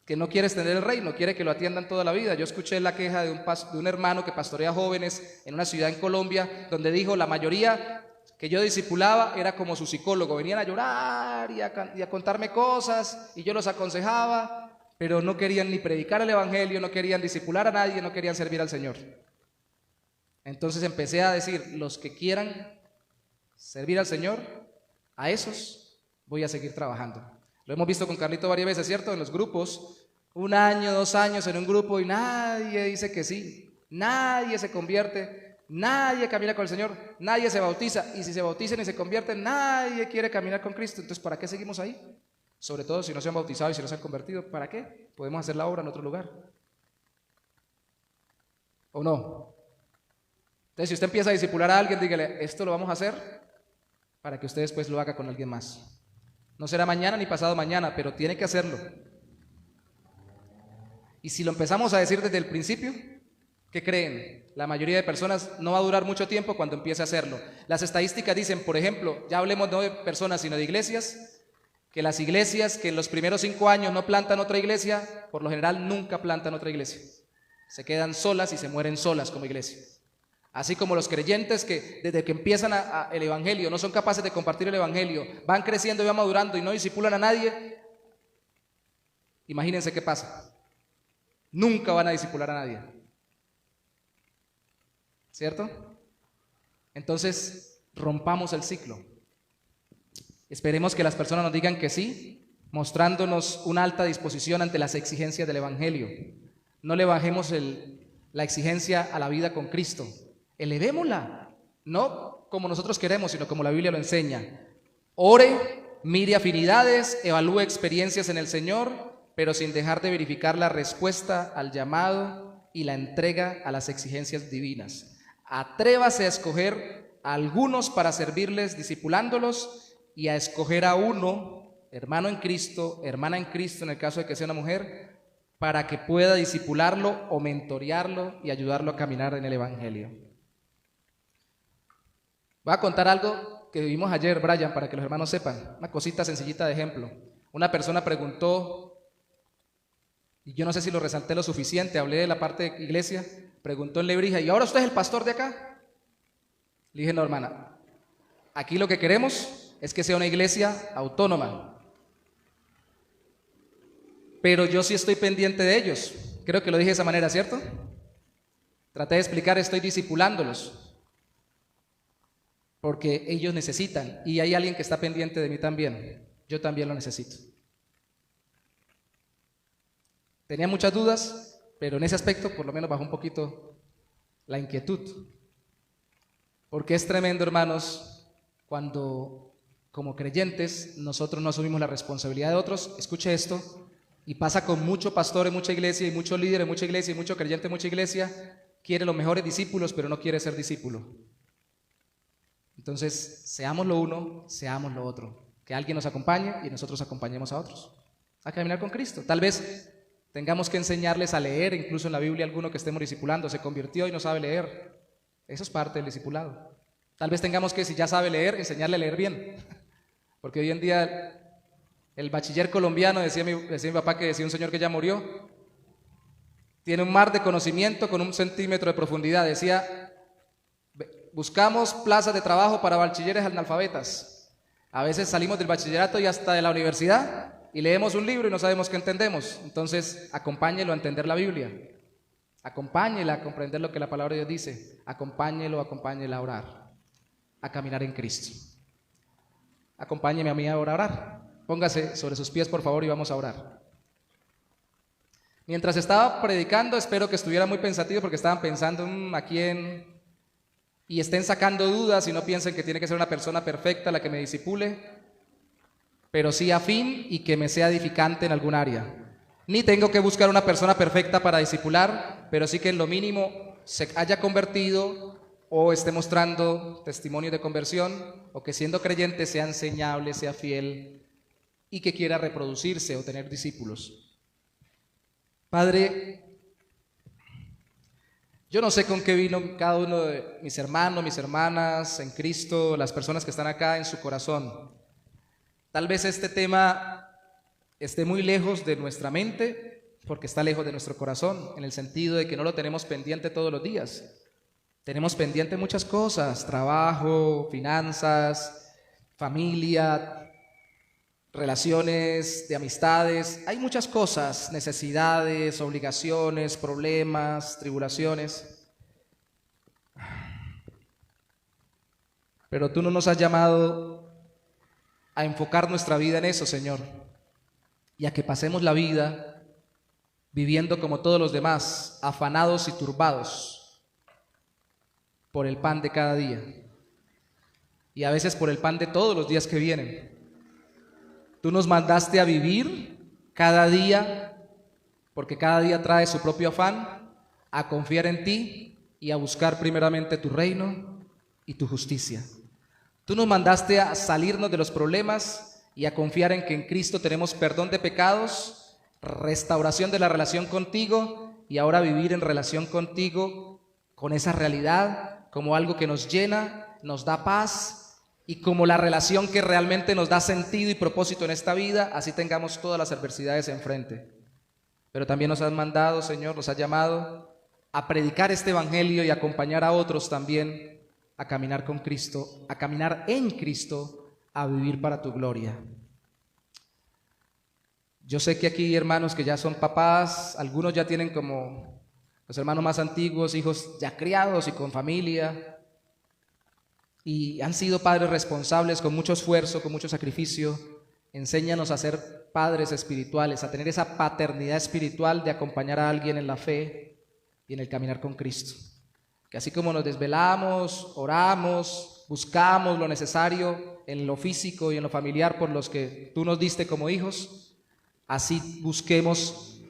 que no quiere extender el reino, quiere que lo atiendan toda la vida. Yo escuché la queja de un hermano que pastorea jóvenes en una ciudad en Colombia, donde dijo, la mayoría que yo discipulaba era como su psicólogo, venían a llorar y a contarme cosas, y yo los aconsejaba, pero no querían ni predicar el evangelio, no querían discipular a nadie, no querían servir al Señor. Entonces empecé a decir, los que quieran servir al Señor, a esos voy a seguir trabajando. Lo hemos visto con Carlito varias veces, ¿cierto? En los grupos, 1 año, 2 años en un grupo y nadie dice que sí, nadie se convierte, nadie camina con el Señor, nadie se bautiza, y si se bautizan y se convierten, nadie quiere caminar con Cristo. Entonces, ¿para qué seguimos ahí? Sobre todo si no se han bautizado y si no se han convertido, ¿para qué? Podemos hacer la obra en otro lugar. ¿O no? Entonces, si usted empieza a discipular a alguien, dígale, esto lo vamos a hacer para que usted después lo haga con alguien más. No será mañana ni pasado mañana, pero tiene que hacerlo. Y si lo empezamos a decir desde el principio, ¿qué creen? La mayoría de personas no va a durar mucho tiempo cuando empiece a hacerlo. Las estadísticas dicen, por ejemplo, ya hablemos no de personas sino de iglesias, que las iglesias que en los primeros 5 años no plantan otra iglesia, por lo general nunca plantan otra iglesia. Se quedan solas y se mueren solas como iglesia. Así como los creyentes que desde que empiezan el evangelio no son capaces de compartir el evangelio, van creciendo y van madurando y no discipulan a nadie, imagínense qué pasa. Nunca van a discipular a nadie. ¿Cierto? Entonces, rompamos el ciclo. Esperemos que las personas nos digan que sí, mostrándonos una alta disposición ante las exigencias del evangelio. No le bajemos la exigencia a la vida con Cristo. Elevémosla, no como nosotros queremos, sino como la Biblia lo enseña. Ore, mire afinidades, evalúe experiencias en el Señor, pero sin dejar de verificar la respuesta al llamado y la entrega a las exigencias divinas. Atrévase a escoger a algunos para servirles, discipulándolos, y a escoger a uno, hermano en Cristo, hermana en Cristo, en el caso de que sea una mujer, para que pueda discipularlo o mentorearlo y ayudarlo a caminar en el evangelio. Voy a contar algo que vivimos ayer, Brian, para que los hermanos sepan, una cosita sencillita de ejemplo. Una persona preguntó, y yo no sé si lo resalté lo suficiente, hablé de la parte de iglesia, preguntó en Lebrija, ¿y ahora usted es el pastor de acá? Le dije, no, hermana, aquí lo que queremos es que sea una iglesia autónoma. pero yo sí estoy pendiente de ellos. Creo que lo dije de esa manera, ¿cierto? Traté de explicar, estoy discipulándolos, porque ellos necesitan, y hay alguien que está pendiente de mí también. Yo también lo necesito. Tenía muchas dudas, pero en ese aspecto por lo menos bajó un poquito la inquietud. Porque es tremendo, hermanos, cuando como creyentes nosotros no asumimos la responsabilidad de otros. Escuche esto, y pasa con mucho pastor en mucha iglesia, y mucho líder en mucha iglesia, y mucho creyente en mucha iglesia. Quiere los mejores discípulos, pero no quiere ser discípulo. Entonces, seamos lo uno, seamos lo otro. Que alguien nos acompañe y nosotros acompañemos a otros a caminar con Cristo. Tal vez tengamos que enseñarles a leer, incluso en la Biblia alguno que estemos discipulando se convirtió y no sabe leer. Eso es parte del discipulado. Tal vez tengamos que, si ya sabe leer, enseñarle a leer bien. Porque hoy en día el bachiller colombiano, decía mi papá, que decía un señor que ya murió, tiene un mar de conocimiento con 1 centímetro de profundidad. Decía, buscamos plazas de trabajo para bachilleres analfabetas. A veces salimos del bachillerato y hasta de la universidad y leemos un libro y no sabemos qué entendemos. Entonces, acompáñelo a entender la Biblia. Acompáñela a comprender lo que la palabra de Dios dice. Acompáñela a orar, a caminar en Cristo. Acompáñeme a mí a orar. Póngase sobre sus pies, por favor, y vamos a orar. Mientras estaba predicando, espero que estuviera muy pensativo, porque estaban pensando a quién, y estén sacando dudas y no piensen que tiene que ser una persona perfecta la que me discipule, pero sí afín y que me sea edificante en algún área. Ni tengo que buscar una persona perfecta para discipular, pero sí que en lo mínimo se haya convertido o esté mostrando testimonio de conversión, o que siendo creyente sea enseñable, sea fiel y que quiera reproducirse o tener discípulos. Padre, yo no sé con qué vino cada uno de mis hermanos, mis hermanas en Cristo, las personas que están acá en su corazón. Tal vez este tema esté muy lejos de nuestra mente, porque está lejos de nuestro corazón, en el sentido de que no lo tenemos pendiente todos los días. Tenemos pendiente muchas cosas: trabajo, finanzas, familia, relaciones de amistades. Hay muchas cosas, necesidades, obligaciones, problemas, tribulaciones. Pero tú no nos has llamado a enfocar nuestra vida en eso, Señor, y a que pasemos la vida viviendo como todos los demás, afanados y turbados por el pan de cada día, y a veces por el pan de todos los días que vienen. Tú nos mandaste a vivir cada día, porque cada día trae su propio afán, a confiar en ti y a buscar primeramente tu reino y tu justicia. Tú nos mandaste a salirnos de los problemas y a confiar en que en Cristo tenemos perdón de pecados, restauración de la relación contigo, y ahora vivir en relación contigo con esa realidad como algo que nos llena, nos da paz, y como la relación que realmente nos da sentido y propósito en esta vida, así tengamos todas las adversidades enfrente. Pero también nos has mandado, Señor, nos has llamado a predicar este evangelio y acompañar a otros también a caminar con Cristo, a caminar en Cristo, a vivir para tu gloria. Yo sé que aquí hay hermanos que ya son papás, algunos ya tienen, como los hermanos más antiguos, hijos ya criados y con familia, y han sido padres responsables con mucho esfuerzo, con mucho sacrificio. Enséñanos a ser padres espirituales, a tener esa paternidad espiritual de acompañar a alguien en la fe y en el caminar con Cristo. Que así como nos desvelamos, oramos, buscamos lo necesario en lo físico y en lo familiar por los que tú nos diste como hijos, así busquemos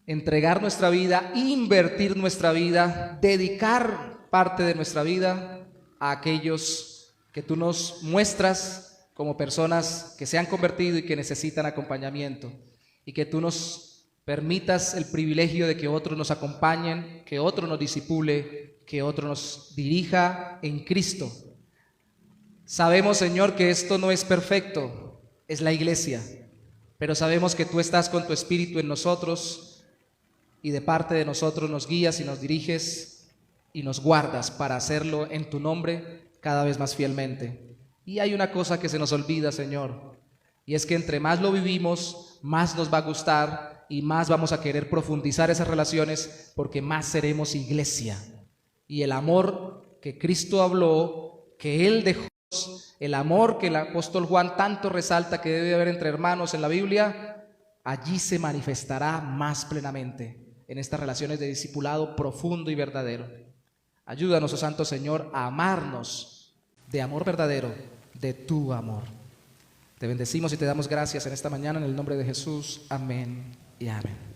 entregar nuestra vida, invertir nuestra vida, dedicar parte de nuestra vida a aquellos que tú nos muestras como personas que se han convertido y que necesitan acompañamiento, y que tú nos permitas el privilegio de que otros nos acompañen, que otro nos discipule, que otro nos dirija en Cristo. Sabemos, Señor, que esto no es perfecto, es la iglesia, pero sabemos que tú estás con tu Espíritu en nosotros, y de parte de nosotros nos guías y nos diriges y nos guardas para hacerlo en tu nombre cada vez más fielmente. Y hay una cosa que se nos olvida, Señor: Y es que entre más lo vivimos, más nos va a gustar y más vamos a querer profundizar esas relaciones, porque más seremos iglesia. Y el amor que Cristo habló, que Él dejó, el amor que el apóstol Juan tanto resalta que debe haber entre hermanos en la Biblia, allí se manifestará más plenamente en estas relaciones de discipulado profundo y verdadero. Ayúdanos, oh Santo Señor, a amarnos de amor verdadero, de tu amor. Te bendecimos y te damos gracias en esta mañana en el nombre de Jesús. Amén y amén.